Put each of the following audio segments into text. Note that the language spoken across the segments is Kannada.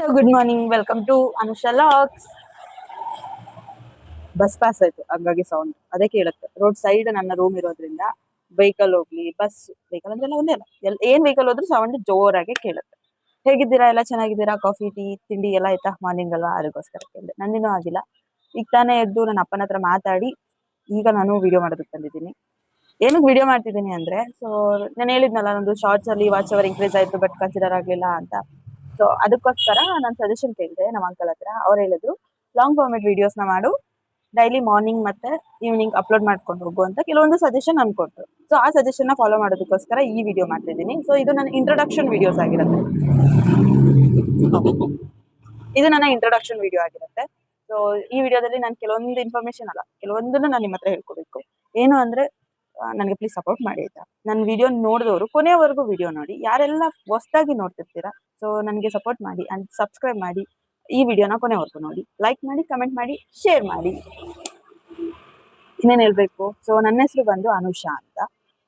Hello good morning, welcome to Anusha locks. Bus pass ಆಯ್ತು, ಹಂಗಾಗಿ ಸೌಂಡ್ ಅದೇ ಕೇಳುತ್ತೆ. ರೋಡ್ ಸೈಡ್ ನನ್ನ ರೂಮ್ ಇರೋದ್ರಿಂದ ವೆಹಿಕಲ್ ಹೋಗ್ಲಿ, ಬಸ್ ವೆಹಿಕಲ್ ಅಂದ್ರೆ ಒಂದೇ ಅಲ್ಲ, ಏನ್ ವೆಹಿಕಲ್ ಹೋದ್ರೂ ಸೌಂಡ್ ಜೋರಾಗೆ ಕೇಳುತ್ತೆ. ಹೇಗಿದ್ದೀರಾ? ಎಲ್ಲ ಚೆನ್ನಾಗಿದ್ದೀರಾ? ಕಾಫಿ ಟೀ ತಿಂಡಿ ಎಲ್ಲ ಆಯ್ತಾ? ಮಾರ್ನಿಂಗ್ ಅಲ್ವಾ, ಅದಕ್ಕೋಸ್ಕರ ಕೇಳಿದೆ. ನಂದಿನೂ ಆಗಿಲ್ಲ. ಈಗ ತಾನೇ ಎದ್ದು ನನ್ನ ಅಪ್ಪನ ಹತ್ರ ಮಾತಾಡಿ ಈಗ ನಾನು ವಿಡಿಯೋ ಮಾಡೋದಕ್ಕೆ ಬಂದಿದ್ದೀನಿ. ಏನಕ್ಕೆ ವಿಡಿಯೋ ಮಾಡ್ತಿದ್ದೀನಿ ಅಂದ್ರೆ, ಸೊ ನಾನು ಹೇಳಿದ್ನಲ್ಲ, ನಂದು ಶಾರ್ಟ್ಸ್ ಅಲ್ಲಿ ವಾಚ್ ಅವರ್ ಇನ್ಕ್ರೀಸ್ ಆಯ್ತು, ಬಟ್ ಕನ್ಸಿಡರ್ ಆಗ್ಲಿಲ್ಲ ಅಂತ. ಸೊ ಅದಕ್ಕೋಸ್ಕರ ನಾನು ಸಜೆಷನ್ ಕೇಳಿದೆ ನಮ್ಮ ಅಂಕಲ್ ಹತ್ರ. ಅವ್ರು ಹೇಳಿದ್ರು, ಲಾಂಗ್ ಫಾರ್ಮೆಟ್ ವಿಡಿಯೋಸ್ ನ ಮಾಡು, ಡೈಲಿ ಮಾರ್ನಿಂಗ್ ಮತ್ತೆ ಈವ್ನಿಂಗ್ ಅಪ್ಲೋಡ್ ಮಾಡ್ಕೊಂಡು ಹೋಗು ಅಂತ ಕೆಲವೊಂದು ಸಜೆಷನ್ ಅನ್ಕೊಟ್ರು. ಸೊ ಆ ಸಜೆಷನ್ ನ ಫಾಲೋ ಮಾಡೋದಕ್ಕೋಸ್ಕರ ಈ ವಿಡಿಯೋ ಮಾಡ್ತಿದ್ದೀನಿ. ಸೊ ಇದು ನನ್ನ ಇಂಟ್ರೊಡಕ್ಷನ್ ವಿಡಿಯೋಸ್ ಆಗಿರುತ್ತೆ. ಇದು ನನ್ನ ಇಂಟ್ರೊಡಕ್ಷನ್ ವಿಡಿಯೋ ಆಗಿರುತ್ತೆ. ಸೊ ಈ ವಿಡಿಯೋದಲ್ಲಿ ನಾನು ಕೆಲವೊಂದು ಇನ್ಫಾರ್ಮೇಶನ್ ಅಲ್ಲ, ಕೆಲವೊಂದನ್ನು ನಾನು ನಿಮ್ಮ ಹತ್ರ ಹೇಳ್ಕೊಬೇಕು. ಏನು ಅಂದ್ರೆ, ನನಗೆ ಪ್ಲೀಸ್ ಸಪೋರ್ಟ್ ಮಾಡಿ ಆಯ್ತಾ. ನನ್ನ ವಿಡಿಯೋ ನೋಡಿದವರು ಕೊನೆಯವರೆಗೂ ವಿಡಿಯೋ ನೋಡಿ. ಯಾರೆಲ್ಲ ಹೊಸದಾಗಿ ನೋಡ್ತಿರ್ತೀರಾ, ಸೊ ನನಗೆ ಸಪೋರ್ಟ್ ಮಾಡಿ ಅಂಡ್ ಸಬ್ಸ್ಕ್ರೈಬ್ ಮಾಡಿ. ಈ ವಿಡಿಯೋನ ಕೊನೆವರೆಗೂ ನೋಡಿ, ಲೈಕ್ ಮಾಡಿ, ಕಮೆಂಟ್ ಮಾಡಿ, ಶೇರ್ ಮಾಡಿ. ಇನ್ನೇನ್ ಹೇಳ್ಬೇಕು? ಸೊ ನನ್ನ ಹೆಸರು ಬಂದು ಅನುಷಾ ಅಂತ.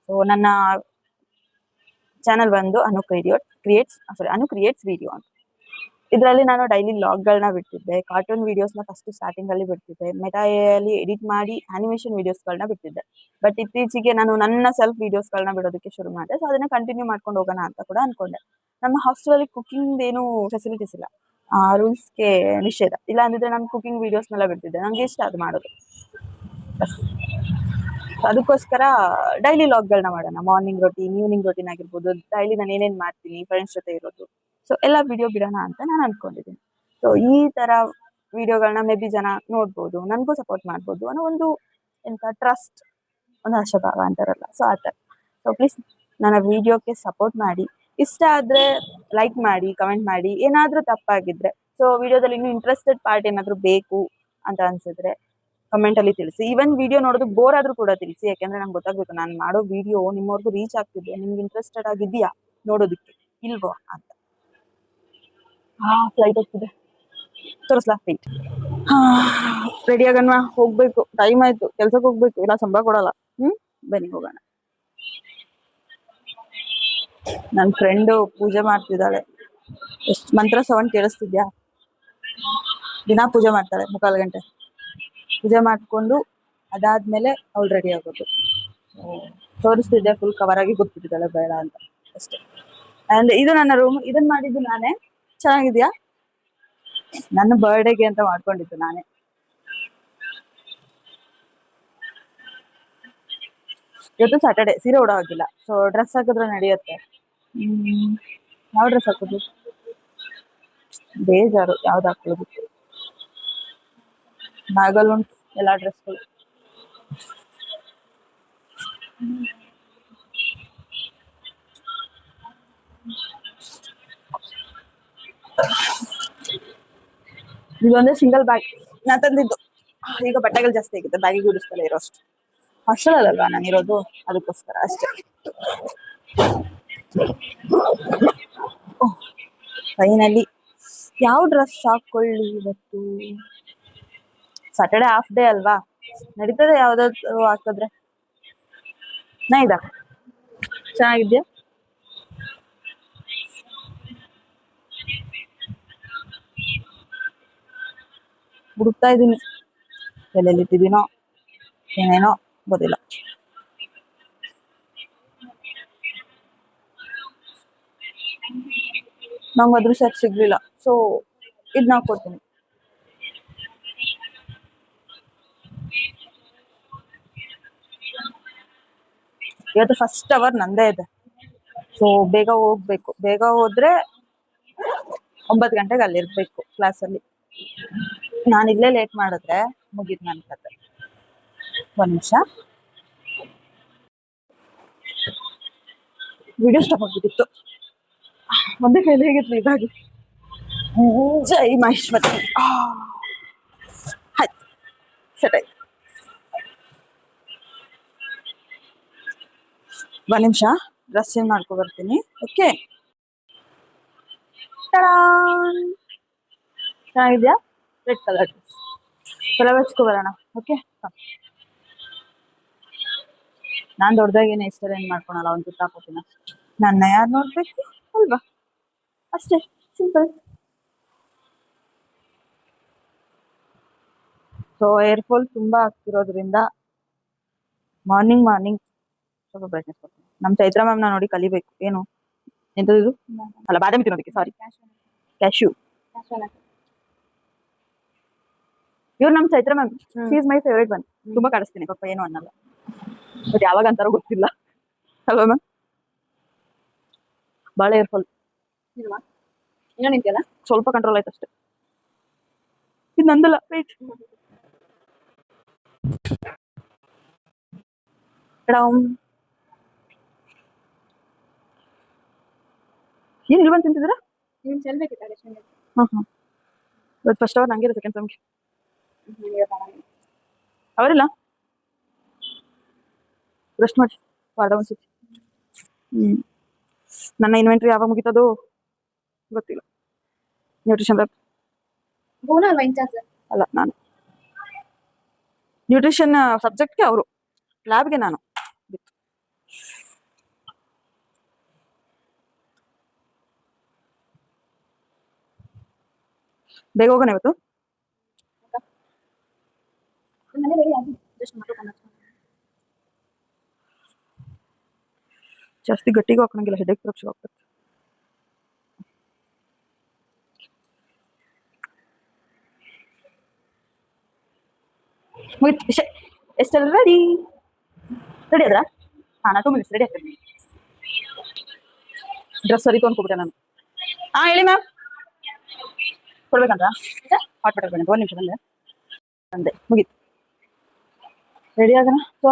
ಸೊ ನನ್ನ ಚಾನಲ್ ಬಂದು ಅನು ಕ್ರಿಯೇಟ್ಸ್ ವಿಡಿಯೋ ಅಂತ. ಇದರಲ್ಲಿ ನಾನು ಡೈಲಿ ಲಾಗ್ಗಳನ್ನ ಬಿಡ್ತಿದ್ದೆ, ಕಾರ್ಟೂನ್ ವಿಡಿಯೋಸ್ನ ಫಸ್ಟ್ ಸ್ಟಾರ್ಟಿಂಗ್ ಅಲ್ಲಿ ಬಿಡ್ತಿದ್ದೆ, ಮೆಟಾಯಲ್ಲಿ ಎಡಿಟ್ ಮಾಡಿ ಅನಿಮೇಷನ್ ವಿಡಿಯೋಸ್ಗಳನ್ನ ಬಿಡ್ತಿದ್ದೆ. ಬಟ್ ಇತ್ತೀಚೆಗೆ ನಾನು ನನ್ನ ಸೆಲ್ಫ್ ವಿಡಿಯೋಸ್ಗಳನ್ನ ಬಿಡೋದಕ್ಕೆ ಶುರು ಮಾಡಿದೆ. ಸೊ ಅದನ್ನ ಕಂಟಿನ್ಯೂ ಮಾಡ್ಕೊಂಡು ಹೋಗೋಣ ಅಂತ ಕೂಡ ಅನ್ಕೊಂಡೆ. ನಮ್ಮ ಹಾಸ್ಟೆಲಲ್ಲಿ ಕುಕಿಂಗ್ ಏನು ಫೆಸಿಲಿಟೀಸ್ ಇಲ್ಲ, ರೂಲ್ಸ್ಗೆ ನಿಷೇಧ. ಇಲ್ಲ ಅಂದಿದ್ರೆ ನಾನು ಕುಕಿಂಗ್ ವಿಡಿಯೋಸ್ನೆಲ್ಲ ಬಿಡ್ತಿದ್ದೆ. ನಂಗೆ ಇಷ್ಟ ಅದು ಮಾಡೋದು. ಅದಕ್ಕೋಸ್ಕರ ಡೈಲಿ ಲಾಗ್ಗಳನ್ನ ಮಾಡೋಣ. ಮಾರ್ನಿಂಗ್ ರೊಟೀನ್, ಈವ್ನಿಂಗ್ ರೊಟೀನ್ ಆಗಿರ್ಬೋದು, ಡೈಲಿ ನಾನು ಏನೇನ್ ಮಾಡ್ತೀನಿ, ಫ್ರೆಂಡ್ಸ್ ಜೊತೆ ಇರೋದು, ಸೊ ಎಲ್ಲ ವಿಡಿಯೋ ಬಿಡೋಣ ಅಂತ ನಾನು ಅನ್ಕೊಂಡಿದ್ದೀನಿ. ಸೊ ಈ ತರ ವಿಡಿಯೋಗಳನ್ನ ಮೇ ಬಿ ಜನ ನೋಡ್ಬೋದು, ನನಗೂ ಸಪೋರ್ಟ್ ಮಾಡ್ಬೋದು ಅನ್ನೋ ಒಂದು ಟ್ರಸ್ಟ್, ಒಂದು ಆಶಾಭಾವ ಅಂತಾರಲ್ಲ, ಸೊ ಆ ಥರ. ಸೊ ಪ್ಲೀಸ್ ನನ್ನ ವಿಡಿಯೋಕ್ಕೆ ಸಪೋರ್ಟ್ ಮಾಡಿ. ಇಷ್ಟ ಆದ್ರೆ ಲೈಕ್ ಮಾಡಿ, ಕಮೆಂಟ್ ಮಾಡಿ. ಏನಾದ್ರೂ ತಪ್ಪಾಗಿದ್ರೆ, ಸೊ ವಿಡಿಯೋದಲ್ಲಿ ಇನ್ನೂ ಇಂಟ್ರೆಸ್ಟೆಡ್ ಪಾರ್ಟ್ ಏನಾದ್ರು ಬೇಕು ಅಂತ ಅನ್ಸಿದ್ರೆ ಕಮೆಂಟ್ ಅಲ್ಲಿ ತಿಳಿಸಿ. ಈವನ್ ವಿಡಿಯೋ ನೋಡೋದು ಬೋರ್ ಆದ್ರೂ ಕೂಡ ತಿಳಿಸಿ, ಯಾಕಂದ್ರೆ ನಂಗೆ ಗೊತ್ತಾಗ್ಬೇಕು ನಾನು ಮಾಡೋ ವಿಡಿಯೋ ನಿಮ್ಮವರೆಗೂ ರೀಚ್ ಆಗ್ತಿದೆ, ನಿಮ್ಗೆ ಇಂಟ್ರೆಸ್ಟೆಡ್ ಆಗಿದೆಯಾ ನೋಡೋದಕ್ಕೆ, ಇಲ್ವೋ ಅಂತ. ಫ್ಲೈಟ್ ಹೋಗ್ತಿದೆ, ತೋರಿಸ್ಲಾ? ಫ್ಲೈಟ್. ರೆಡಿ ಆಗೋಣ, ಹೋಗ್ಬೇಕು. ಟೈಮ್ ಆಯ್ತು, ಕೆಲ್ಸಕ್ಕೆ ಹೋಗ್ಬೇಕು, ಇಲ್ಲ ಸಂಬಳ ಕೊಡಲ್ಲ. ಬನ್ನಿ ಹೋಗೋಣ. ನನ್ನ ಫ್ರೆಂಡು ಪೂಜೆ ಮಾಡ್ತಿದ್ದಾಳೆ. ಎಷ್ಟು ಮಂತ್ರ ಸೌಂಡ್ ಕೇಳಿಸ್ತಿದ್ಯಾ? ದಿನಾ ಪೂಜೆ ಮಾಡ್ತಾಳೆ 3:15 ಗಂಟೆ. ಪೂಜೆ ಮಾಡ್ಕೊಂಡು ಅದಾದ್ಮೇಲೆ ಅವಳು ರೆಡಿ ಆಗೋದು. ತೋರಿಸ್ತಿದ್ದೆ, ಫುಲ್ ಕವರ್ ಆಗಿ ಗೊತ್ತಿದ್ದಾಳೆ, ಬೇಡ ಅಂತ ಅಷ್ಟೇ. ಅಂಡ್ ಇದು ನನ್ನ ರೂಮ್. ಇದನ್ನ ಮಾಡಿದ್ದು ನಾನೇ. ಚೆನ್ನಾಗಿದ್ಯಾ? ನನ್ನ ಬರ್ಡೇಗೆ ಅಂತ ಮಾಡ್ಕೊಂಡಿದ್ದು ನಾನೇ. ಇವತ್ತು ಸ್ಯಾಟರ್ಡೆ, ಸೀರೆ ಉಡೋ ಆಗಿಲ್ಲ, ಸೊ ಡ್ರೆಸ್ ಹಾಕಿದ್ರೆ ನಡೆಯುತ್ತೆ. ಯಾವ ಡ್ರೆಸ್ ಹಾಕೋದು? ಬೇಜಾರು ಯಾವ್ದು ಹಾಕೋದು. ಬ್ಯಾಗಲ್ಲಿ ಉಂಟು ಎಲ್ಲ ಡ್ರೆಸ್ಗಳು. ಇದೊಂದೇ ಸಿಂಗಲ್ ಬ್ಯಾಗ್ ನಾ ತಂದಿದ್ದು. ಈಗ ಬಟ್ಟೆಗಳು ಜಾಸ್ತಿ ಆಗಿದೆ, ಬ್ಯಾಗಿಗೆ ಉಡಿಸ್ತಾಳೆ ಇರೋಷ್ಟು. ಹಾಸ್ಟೆಲ್ ಅಲ್ವಾ ನಾನು ಇರೋದು, ಅದಕ್ಕೋಸ್ಕರ ಅಷ್ಟೇ. ಫೈನಲಿ ಯಾವ ಡ್ರೆಸ್ ಹಾಕೊಳ್ಳಿ ಇವತ್ತು? ಸಾಟರ್ಡೆ ಹಾಫ್ ಡೇ ಅಲ್ವಾ, ನಡೀತದೆ ಯಾವ್ದಾದ್ರು ಹಾಕಿದ್ರೆ. ನಾ ಇದ ಚೆನ್ನಾಗಿದ್ಯಾ? ಹುಡುಕ್ತಾ ಇದ್ದೀನಿ, ಎಲ್ಲೆಲ್ಲಿ ಇಟ್ಟಿದ್ದೀನೋ ಏನೇನೋ ಗೊತ್ತಿಲ್ಲ. ನಂಗೆ ಅದ್ರ ಸೆಟ್ ಸಿಗ್ಲಿಲ್ಲ, ಸೊ ಇದನ್ನ ಹಾಕೊಡ್ತೀನಿ. ಇವತ್ತು ಫಸ್ಟ್ ಅವರ್ ನಂದೇ ಇದೆ, ಸೊ ಬೇಗ ಹೋಗ್ಬೇಕು. ಬೇಗ ಹೋದ್ರೆ 9 ಗಂಟೆಗೆ ಅಲ್ಲಿರ್ಬೇಕು ಕ್ಲಾಸಲ್ಲಿ. ನಾನು ಇಲ್ಲೇ ಲೇಟ್ ಮಾಡಿದ್ರೆ ಮುಗೀತು ನನ್ನ ಕತೆ. ಒಂದ್ ನಿಮಿಷ, ವಿಡಿಯೋ ಸ್ಟಾಪ್ ಆಗ್ಬಿಟ್ಟಿತ್ತು. ಒಂದೇ ಕೈಲಿ ಹೇಗಿತ್ತು ಇದಾಗಿ. ಜೈ ಮಹೇಶ್ವರಿ. ಆಯ್ತು, ಸೆಟ್ ಆಯ್ತು. ಒಂದ್ ನಿಮಿಷ, ಡ್ರೆಸ್ ಚೇಂಜ್ ಮಾಡ್ಕೊ ಬರ್ತೀನಿ. ಓಕೆ, ಚೆನ್ನಾಗಿದ್ಯಾ? ರೆಡ್ ಕಲರ್ ಡ್ರೆಸ್ ಕೆಲವು ಹಚ್ಕೊ ಬರೋಣ. ಓಕೆ, ನಾನ್ ದೊಡ್ಡದಾಗೇನೆ ಇಷ್ಟ ಮಾಡ್ಕೊಳಲ್ಲ, ಒಂದು ತುತ್ತ ಹಾಕೋತೀನಿ. ನನ್ನ ಯಾರು ನೋಡ್ಬೇಕು ಅಲ್ವಾ, ಅಷ್ಟೇ, ಸಿಂಪಲ್. ಸೊ ಏರ್ ಫಾಲ್ ತುಂಬಾ ಆಗ್ತಿರೋದ್ರಿಂದ ಮಾರ್ನಿಂಗ್ ಸ್ವಲ್ಪ ಬ್ರೈಟ್ನೆಸ್ ಕೊಡ್ತೀನಿ. ನಮ್ಮ ಚೈತ್ರ ಮ್ಯಾಮ್ ನೋಡಿ ಕಲಿಬೇಕು. ಏನು ಎಂತದ್ದು ಅಲ್ಲ, ಬಾದಾಮಿ ತಿನ್ನೋದಕ್ಕೆ, ಸಾರಿ, ಕ್ಯಾಶ್ಯೂ. ಇವ್ರು ನಮ್ಮ Chaitra ma'am, she is my favourite one. ತುಂಬಾ ಕಾಡಿಸ್ತೀನಿ ಪಾಪ, ಏನು ಅನ್ನಲ್ಲ, ಬಟ್ ಯಾವಾಗ ಅಂತಾರೋ ಗೊತ್ತಿಲ್ಲ ಅಲ್ವಾ ಮ್ಯಾಮ್. ಬಾಳ ಏರ್ಫಾಲ್ ಇನ್ನೂ ನಿಂತಿಯಲ್ಲ, ಸ್ವಲ್ಪ ಕಂಟ್ರೋಲ್ ಆಯ್ತು ಅಷ್ಟೇ. ಇದು ನಂದಲ್ಲ, ವೇಟ್. ಏನ್ ಇಲ್ವಂತ ತಿಂತಿದ್ರ? ಇವತ್ತು ಫಸ್ಟ್ ಅವರ್ ನಂಗೆ ಸೆಕೆಂಡ್ ಸಮ್ಗೆ ಅವರಿಲ್ಲ. ರೆಸ್ಟ್ ಮಾಡಿ ವಾರ ಒಂದ್ಸತಿ. ನನ್ನ ಇನ್ವೆಂಟ್ರಿ ಯಾವಾಗ ಮುಗಿತದೋ ಗೊತ್ತಿಲ್ಲ. ನ್ಯೂಟ್ರಿಷನ್ ಅಲ್ಲ, ನಾನು ನ್ಯೂಟ್ರಿಷನ್ ಸಬ್ಜೆಕ್ಟ್ಗೆ ಅವರು, ಲ್ಯಾಬ್ಗೆ ನಾನು. ಬೇಗ ಹೋಗೋಣ ಇವತ್ತು. ಜಾಸ್ತಿ ಗಟ್ಟಿಗೂ ಹಾಕೋಣಂಗಿಲ್ಲ, ಹೆಡೇಕ್ ಪರೀಕ್ಷೆ ಆಗ್ತದೆ. ಎಷ್ಟೆಲ್ಲ ರೆಡಿ ಅದ್ರ? ನಾ 2 ಮಿನಿಟ್ಸ್ ರೆಡಿ ಆಗ್ತೇನೆ. ಡ್ರೆಸ್ ಸರಿ ತೊಗೊಂಡ್ಬಿಟ್ಟೆ ನಾನು. ಹೇಳಿ ಮ್ಯಾಮ್, ಕೊಡ್ಬೇಕಂತ ಹಾಟ್ ವಾಟರ್ ಬೇಡ, 1 ನಿಮಿಷ ಬಂದೆ ಅಂದೆ, ಮುಗೀತು. ರೆಡಿ ಆಗೋಣ. ಸೊ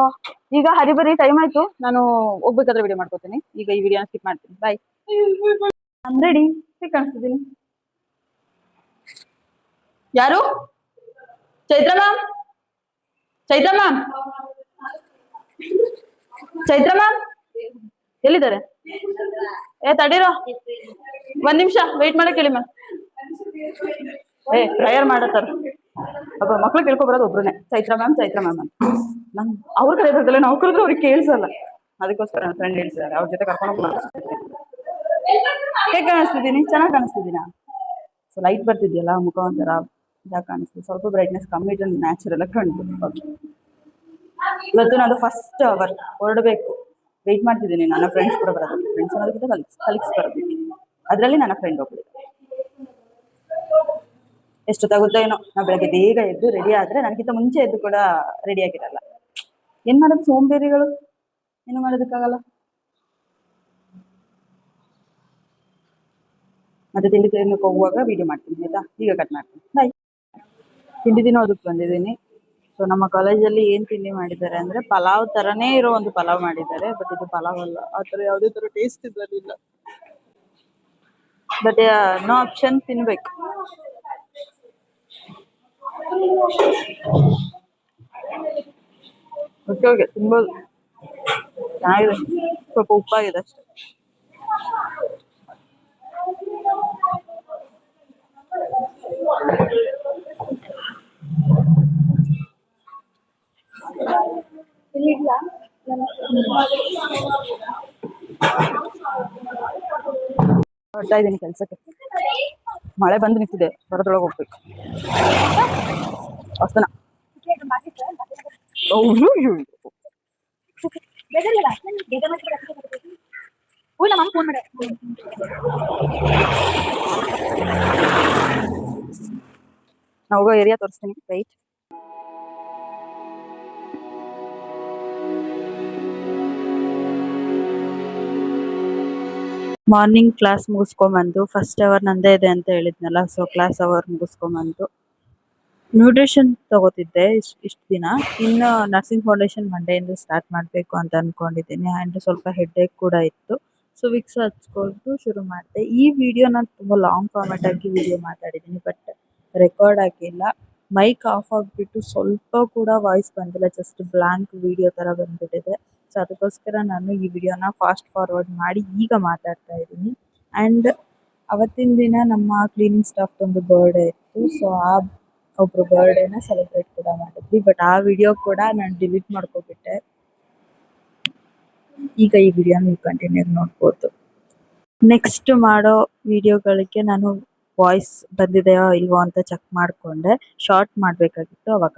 ಈಗ ಹರಿಬರಿ ಟೈಮ್ ಆಯ್ತು, ನಾನು ಹೋಗ್ಬೇಕಾದ್ರೆ ವಿಡಿಯೋ ಮಾಡ್ಕೋತೀನಿ. ಈಗ ಈ ವಿಡಿಯೋನ ಸ್ಕಿಪ್ ಮಾಡ್ತೀನಿ. ಬಾಯ್. ನಾನು ರೆಡಿ, ಹೇಗೆ ಕಾಣಿಸ್ತಿದ್ದೀನಿ? ಯಾರು? Chaitra ma'am, Chaitra ma'am, Chaitra ma'am ಎಲ್ಲಿದ್ದಾರೆ? ತಡೀರೋ, 1 ನಿಮಿಷ ವೇಟ್ ಮಾಡಕ್ ಹೇಳಿ ಮ್ಯಾಮ್. ಪ್ರೇಯರ್ ಮಾಡತ್ತಾರ. ಅಬ್ಬ, ಮಕ್ಳು ಕೇಳ್ಕೊ ಬರೋದು ಒಬ್ರನ್ನೇ, ಚೈತ್ರ ಮ್ಯಾಮ್ ಅಂತ. ನನ್ ಅವ್ರ ಕಡೆ ಇರೋದಿಲ್ಲ, ನಾವು ಕರೆದ್ರೆ ಅವ್ರಿಗೆ ಕೇಳಿಸಲ್ಲ. ಅದಕ್ಕೋಸ್ಕರ ನನ್ನ ಫ್ರೆಂಡ್ ಹೇಳ್ತಿದ್ದಾರೆ, ಅವ್ರ ಜೊತೆ ಕರ್ಕೊಂಡು ಹೋಗೋಣ. ಹೇಗೆ ಕಾಣಿಸ್ತಿದ್ದೀನಿ? ಚೆನ್ನಾಗಿ ಕಾಣಿಸ್ತಿದ್ದೀನ? ಸೊ ಲೈಟ್ ಬರ್ತಿದ್ಯಲ್ಲ, ಮುಖ ಒಂಥರ ಇದಾಗಿ ಕಾಣಿಸ್ತೀವಿ. ಸ್ವಲ್ಪ ಬ್ರೈಟ್ನೆಸ್ ಕಮ್ಮಿ ಇಟ್ಟು ನ್ಯಾಚುರಲ್ ಆಗಿ ಕಾಣ್ಬೋದು. ಇವತ್ತು ನಾನು ಫಸ್ಟ್ ಅವರ್ ಹೊರಡಬೇಕು, ವೆಯ್ಟ್ ಮಾಡ್ತಿದ್ದೀನಿ. ನನ್ನ ಫ್ರೆಂಡ್ಸ್ ಕೂಡ ಬರೋದು, ಫ್ರೆಂಡ್ಸ್ ಅನ್ನೋದಕ್ಕಿಂತ ಕಲೀಗ್ಸ್ ಬರೋದಕ್ಕೆ. ಅದರಲ್ಲಿ ನನ್ನ ಫ್ರೆಂಡ್ ಒಬ್ಬಳು. ಎಷ್ಟೊತ್ತಾಗುತ್ತೋ ಏನೋ, ನಾವು ಬೆಳಗ್ಗೆ ಬೇಗ ಎದ್ದು ರೆಡಿ ಆದ್ರೆ ನನಗಿಂತ ಮುಂಚೆ ಎದ್ದು ಕೂಡ ರೆಡಿ ಆಗಿರಲ್ಲ. ಏನ್ ಮಾಡೋದು, ಸೋಂಬೇರಿಗಳು, ಏನು ಮಾಡೋದಕ್ಕಾಗಲ್ಲ. ಮತ್ತೆ ತಿಂಡಿ ತಿನ್ನಕ್ಕೆ ಹೋಗುವಾಗ ವಿಡಿಯೋ ಮಾಡ್ತೀನಿ ಆಯ್ತಾ. ಈಗ ಕಟ್ ಮಾಡ್ತೀನಿ, ಬಾಯ್. ತಿಂಡಿ ತಿನ್ನೋದಕ್ಕೆ ಬಂದಿದ್ದೀನಿ. ಸೊ ನಮ್ಮ ಕಾಲೇಜಲ್ಲಿ ಏನ್ ತಿಂಡಿ ಮಾಡಿದ್ದಾರೆ ಅಂದ್ರೆ, ಪಲಾವ್ ತರನೇ ಇರೋ ಒಂದು ಪಲಾವ್ ಮಾಡಿದ್ದಾರೆ. ಬಟ್ ಇದು ಪಲಾವ್ ಅಲ್ಲ, ಆ ತರ ಯಾವುದೇ ತರ ಟೇಸ್ಟ್ ಇರಲಿಲ್ಲ. ಬಟ್ ನೋ ಆಪ್ಷನ್, ತಿನ್ಬೇಕು. ಓಕೆ ತಿನ್ಬೋದು, ಚೆನ್ನಾಗಿದೆ. ಸ್ವಲ್ಪ ಉಪ್ಪಾಗಿದೆ ಅಷ್ಟೇ. ಹೊರಡ್ತಾ ಇದ್ದೀನಿ ಕೆಲ್ಸಕ್ಕೆ. ಮಳೆ ಬಂದು ನಿಂತಿದೆ, ಹೊರದೊಳಗೆ ಹೋಗ್ಬೇಕು. ಹೊಸ್ತನ ನಾವು ಹೋಗೋ ಏರಿಯಾ ತೋರಿಸ್ತೀನಿ, ರೈಟ್. ಮಾರ್ನಿಂಗ್ ಕ್ಲಾಸ್ ಮುಗಿಸ್ಕೊಂಬಂದು, ಫಸ್ಟ್ ಅವರ್ ನಂದೇ ಇದೆ ಅಂತ ಹೇಳಿದ್ನಲ್ಲ, ಸೊ ಕ್ಲಾಸ್ ಅವರ್ ಮುಗಿಸ್ಕೊಂಬಂದು ನ್ಯೂಟ್ರಿಷನ್ ತಗೋತಿದ್ದೆ ಇಷ್ಟು ದಿನ. ಇನ್ನು ನರ್ಸಿಂಗ್ ಫೌಂಡೇಶನ್ ಮಂಡೆಯಿಂದ ಸ್ಟಾರ್ಟ್ ಮಾಡಬೇಕು ಅಂತ ಅನ್ಕೊಂಡಿದ್ದೀನಿ. ಆ್ಯಂಡ್ ಸ್ವಲ್ಪ ಹೆಡ್ಏಕ್ ಕೂಡ ಇತ್ತು, ಸೊ ವಿಕ್ಸ್ ಹಚ್ಕೊಂಡು ಶುರು ಮಾಡಿದೆ. ಈ ವಿಡಿಯೋ ನಾನು ತುಂಬ ಲಾಂಗ್ ಫಾರ್ಮ್ಯಾಟ್ ಆಗಿ ವಿಡಿಯೋ ಮಾತಾಡಿದ್ದೀನಿ, ಬಟ್ ರೆಕಾರ್ಡ್ ಆಗಿಲ್ಲ. ಮೈಕ್ ಆಫ್ ಆಗಿಬಿಟ್ಟು ಸ್ವಲ್ಪ ಕೂಡ ವಾಯ್ಸ್ ಬಂದಿಲ್ಲ, ಜಸ್ಟ್ ಬ್ಲಾಂಕ್ ವಿಡಿಯೋ ಥರ ಬಂದ್ಬಿಟ್ಟಿದೆ. ಸೊ ಅದಕ್ಕೋಸ್ಕರ ನಾನು ಈ ವಿಡಿಯೋನ ಫಾಸ್ಟ್ ಫಾರ್ವರ್ಡ್ ಮಾಡಿ ಈಗ ಮಾತಾಡ್ತಾ ಇದ್ದೀನಿ. ಆ್ಯಂಡ್ ಅವತ್ತಿನ ದಿನ ನಮ್ಮ ಕ್ಲೀನಿಂಗ್ ಸ್ಟಾಫ್ ಒಂದು ಬರ್ಡೇ ಇತ್ತು, ಸೊ ಆ ಒಬ್ರು ಬರ್ಡೇನ ಸೆಲೆಬ್ರೇಟ್ ಕೂಡ ಮಾಡಿದ್ವಿ. ಬಟ್ ಆ ವಿಡಿಯೋ ಕೂಡ ನಾನು ಡಿಲೀಟ್ ಮಾಡ್ಕೊಬಿಟ್ಟೆ. ಈಗ ಈ ವಿಡಿಯೋ ನೀವು ಕಂಟಿನ್ಯೂ ನೋಡ್ಬೋದು. ನೆಕ್ಸ್ಟ್ ಮಾಡೋ ವಿಡಿಯೋಗಳಿಗೆ ನಾನು ವಾಯ್ಸ್ ಬಂದಿದೆಯೋ ಇಲ್ವೋ ಅಂತ ಚೆಕ್ ಮಾಡಿಕೊಂಡೆ. ಶಾರ್ಟ್ ಮಾಡಬೇಕಾಗಿತ್ತು ಅವಾಗ.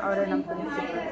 ಅವರೇ ನಮ್ಮ ಪ್ರಿನ್ಸಿಪಲ್.